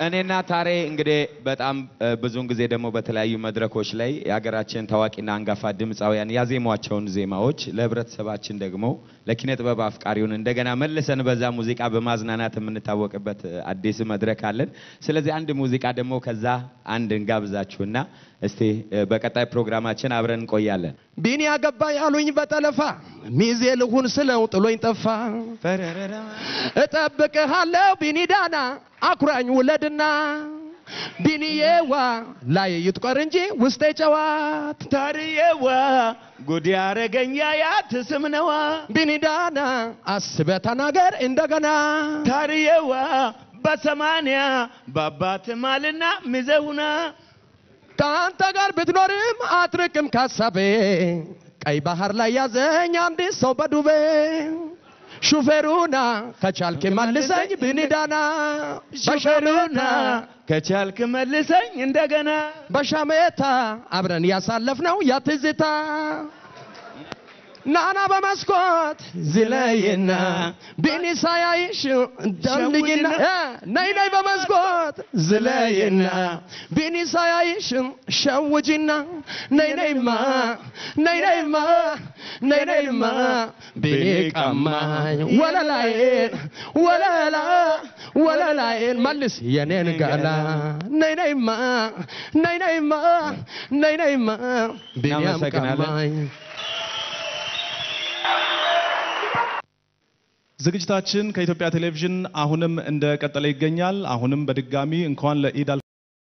እኔና ታሬ እንግዲህ በጣም ብዙን ጊዜ ደግሞ በተለያዩ መድረኮች ላይ ያገራችን ታዋቂና አንጋፋ ድምጻውያን ያዜሟቸውን ዜማዎች ለህብረተሰባችን ደግሞ ለኪነ ጥበብ አፍቃሪውን እንደገና መልሰን በዛ ሙዚቃ በማዝናናት የምንታወቅበት አዲስ መድረክ አለን። ስለዚህ አንድ ሙዚቃ ደግሞ ከዛ አንድ እንጋብዛችሁና እስቲ በቀጣይ ፕሮግራማችን አብረን እንቆያለን። ቢኒ ያገባ ያሉኝ በጠለፋ ሚዜ ልሁን ስለው ጥሎኝ ጠፋ እጠብቅሃለሁ ቢኒ ዳና አኩራኝ ውለድና ቢኒዬዋ ላይ ይጥቆር እንጂ ውስጤ ጨዋት ታሪዬዋ ጉድ ያረገኛ ያትስምነዋ ቢኒ ዳና አስበህ ተናገር እንደገና ታሪዬዋ በሰማንያ በአባት ማልና ሚዘውና ካንተ ጋር ብትኖርም አትርቅም ካሳቤ ቀይ ባህር ላይ ያዘኝ አንድ ሰው በዱቤ ሹፌሩና ከቻልክ መልሰኝ ቢኒ ዳና ሹፌሩና ከቻልክ መልሰኝ እንደገና በሻሜታ አብረን ያሳለፍነው ያትዝታ ናና በመስኮት ዝለይና ቢኒ ሳያይሽ ደምልኝና ነይ ነይ በመስኮት ዝለይና ቢኒ ሳያይሽ ሸውጂና ነይ ነይማ ነይ ነይማ ነይ ነይማ ቢኒ ቀማኝ ወለላዬን ወለላ ወለላዬን መልስ የኔን ገላ ነይ ነይማ ነይ ነይማ ነይ ነይማ ቢኒ ቀማኝ ዝግጅታችን ከኢትዮጵያ ቴሌቪዥን አሁንም እንደቀጠለ ይገኛል። አሁንም በድጋሚ እንኳን ለኢድ